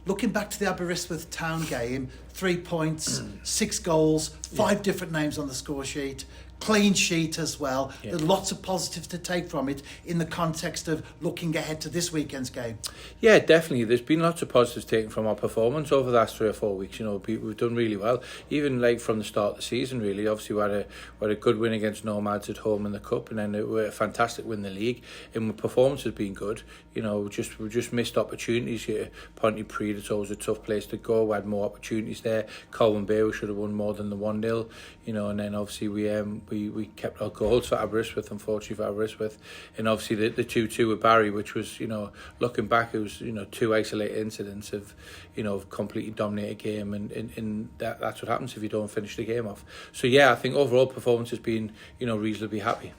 looking back to the Aberystwyth Town game, 3 points, 6 goals, 5 different names on the score sheet, clean sheet as well. Yeah. There's lots of positives to take from it in the context of looking ahead to this weekend's game. Yeah, definitely. There's been lots of positives taken from our performance over the last 3 or 4 weeks. We've done really well, even like from the start of the season. Really, obviously we had a good win against Nomads at home in the cup, and then we had a fantastic win in the league. And the performance has been good. We just missed opportunities here. Pontypridd, it's always a tough place to go. We had more opportunities there. Colwyn Bay, we should have won more than the 1-0. And then obviously we kept our goals for Aberystwyth, unfortunately for Aberystwyth, and obviously the 2-2 with Barry, which was, looking back, it was 2 isolated incidents of completely dominated game, and that's what happens if you don't finish the game off. So yeah, I think overall performance has been reasonably happy.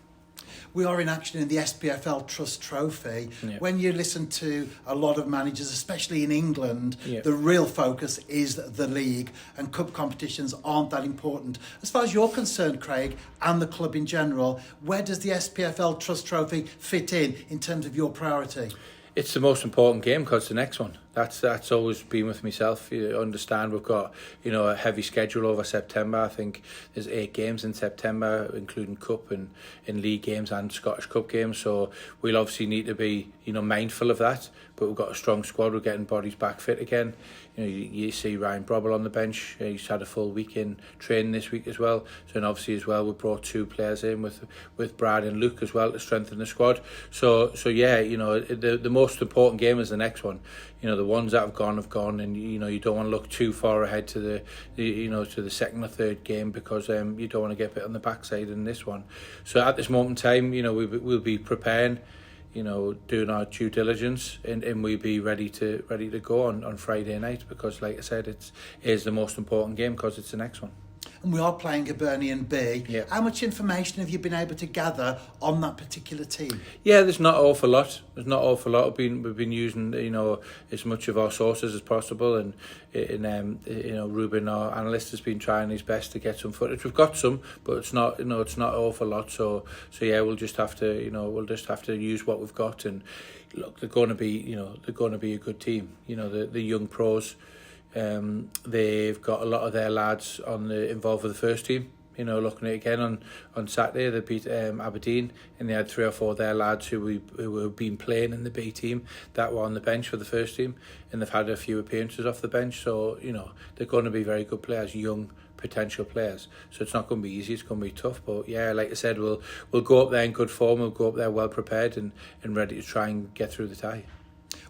We are in action in the SPFL Trust Trophy. Yeah. When you listen to a lot of managers, especially in England, Yeah. the real focus is the league, and cup competitions aren't that important. As far as you're concerned, Craig, and the club in general, where does the SPFL Trust Trophy fit in terms of your priority? It's the most important game because it's the next one. That's always been with myself. You understand we've got a heavy schedule over September. I think there's 8 games in September, including cup and league games and Scottish Cup games. So we'll obviously need to be mindful of that. But we've got a strong squad. We're getting bodies back fit again. You see Ryan Brobble on the bench. He's had a full week in training this week as well. So and obviously as well we brought 2 players in with Brad and Luke as well to strengthen the squad. So yeah, the most important game is the next one. The ones that have gone, and you don't want to look too far ahead to the second or third game because you don't want to get bit on the backside in this one. So at this moment in time, we'll be preparing, doing our due diligence, and we'll be ready to go on Friday night because, like I said, it is the most important game because it's the next one. And we are playing Hibernian B. Yeah. How much information have you been able to gather on that particular team? Yeah, there's not an awful lot. We've been using as much of our sources as possible, and Ruben, our analyst, has been trying his best to get some footage. We've got some, but it's not an awful lot. So yeah, we'll just have to use what we've got. And look, they're going to be a good team. The young pros. They've got a lot of their lads involved with the first team. Looking at it again on Saturday, they beat Aberdeen, and they had 3 or 4 of their lads who have been playing in the B team that were on the bench for the first team, and they've had a few appearances off the bench. So they're going to be very good players, young potential players. So it's not going to be easy. It's going to be tough. But yeah, like I said, we'll go up there in good form. We'll go up there well prepared and ready to try and get through the tie.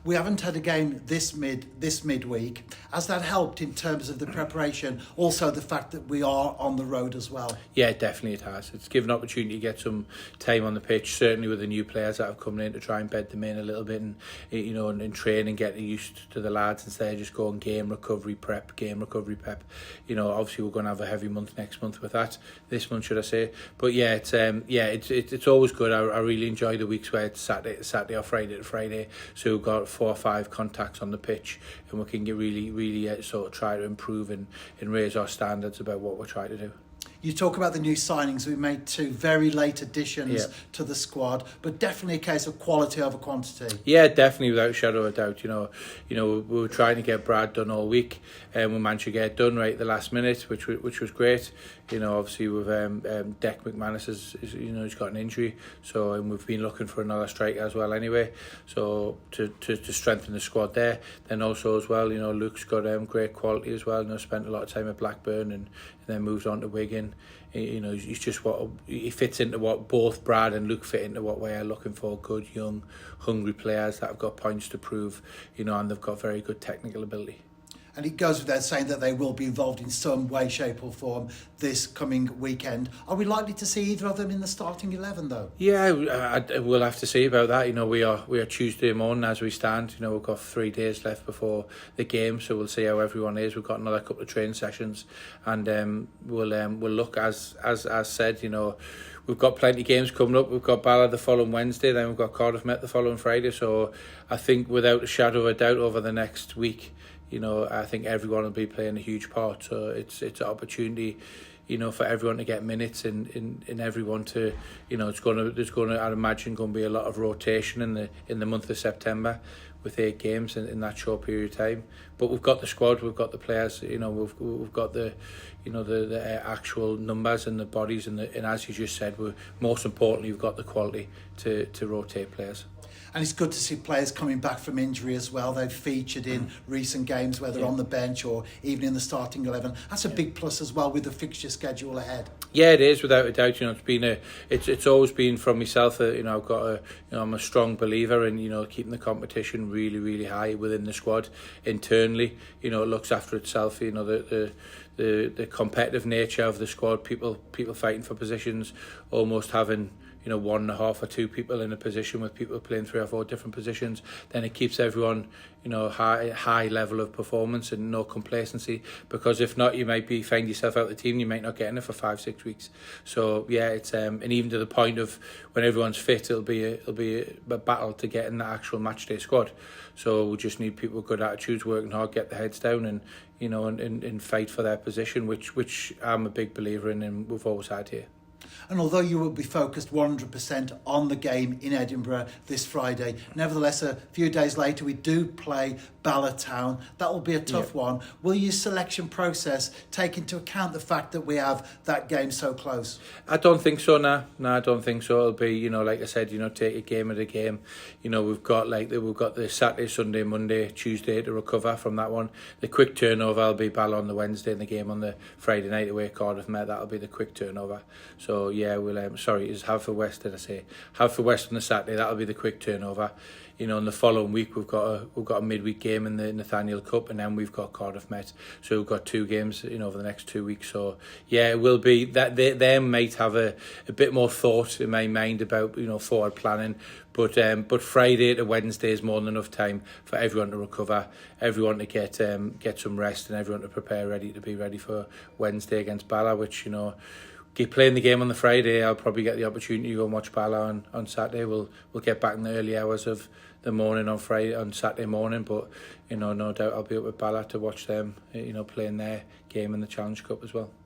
We haven't had a game this midweek. Has that helped in terms of the preparation? Also, the fact that we are on the road as well. Yeah, definitely it has. It's given opportunity to get some time on the pitch. Certainly with the new players that have come in to try and bed them in a little bit, and and train and get used to the lads instead of just going game recovery prep. Obviously we're going to have a heavy month next month with that. This month, should I say? But yeah, it's always good. I really enjoy the weeks where it's Saturday or Friday to Friday. So we've got 4 or 5 contacts on the pitch, and we can get really sort of try to improve and raise our standards about what we're trying to do. You talk about the new signings. We made 2 very late additions to the squad, but definitely a case of quality over quantity. Yeah, definitely, without a shadow of a doubt. We were trying to get Brad done all week, and we managed to get it done right at the last minute, which was great. Obviously with Deck McManus he's got an injury, so and we've been looking for another striker as well anyway. So to strengthen the squad there, then also as well, Luke's got great quality as well. Spent a lot of time at Blackburn and then moved on to Wigan. He's just he fits into what both Brad and Luke fit into what we're looking for. Good, young, hungry players that have got points to prove, and they've got very good technical ability. And it goes without saying that they will be involved in some way, shape or form this coming weekend. Are we likely to see either of them in the starting 11 though? Yeah, we'll have to see about that. We are Tuesday morning as we stand. We've got 3 days left before the game, so we'll see how everyone is. We've got another couple of training sessions, and we'll look as said. We've got plenty of games coming up. We've got Ballard the following Wednesday, then we've got Cardiff Met the following Friday. So I think without a shadow of a doubt over the next week, I think everyone will be playing a huge part. So it's an opportunity, for everyone to get minutes and everyone to, there's going to I'd imagine going to be a lot of rotation in the month of September with 8 games in that short period of time. But we've got the squad, we've got the players, we've got the the actual numbers and the bodies, and as you just said, most importantly, we've got the quality to rotate players. And it's good to see players coming back from injury as well. They've featured in recent games, whether on the bench or even in the starting 11. That's a big plus as well with the fixture schedule ahead. Yeah, it is, without a doubt. It's always been from myself. I've got I'm a strong believer in keeping the competition really, really high within the squad internally. It looks after itself. The competitive nature of the squad, people fighting for positions, almost having 1.5 or 2 people in a position, with people playing 3 or 4 different positions, then it keeps everyone high level of performance and no complacency, because if not, you might find yourself out of the team, you might not get in it for 5-6 weeks. So it's and even to the point of when everyone's fit, it'll be a battle to get in the actual match day squad. So we just need people with good attitudes, working hard, get their heads down, and and fight for their position, which I'm a big believer in, and we've always had here. And although you will be focused 100% on the game in Edinburgh this Friday, nevertheless, a few days later we do play Bala Town. That will be a tough one. Will your selection process take into account the fact that we have that game so close? I don't think so. No, I don't think so. It'll be, like I said, take a game at a game. We've got the Saturday, Sunday, Monday, Tuesday to recover from that one. The quick turnover will be Bala on the Wednesday, and the game on the Friday night away at Cardiff Met. That'll be the quick turnover. So we'll it's Haverfordwest, did I say? Haverfordwest on the Saturday, that'll be the quick turnover. And the following week we've got a midweek game in the Nathaniel Cup, and then we've got Cardiff Met. So we've got 2 games over the next 2 weeks. So it will be that they might have a bit more thought in my mind about forward planning. But Friday to Wednesday is more than enough time for everyone to recover, everyone to get some rest, and everyone to prepare to be ready for Wednesday against Bala, which keep playing the game on the Friday. I'll probably get the opportunity to go and watch Bala on Saturday. We'll get back in the early hours of the morning on Saturday morning, but no doubt I'll be up with Bala to watch them playing their game in the Challenge Cup as well.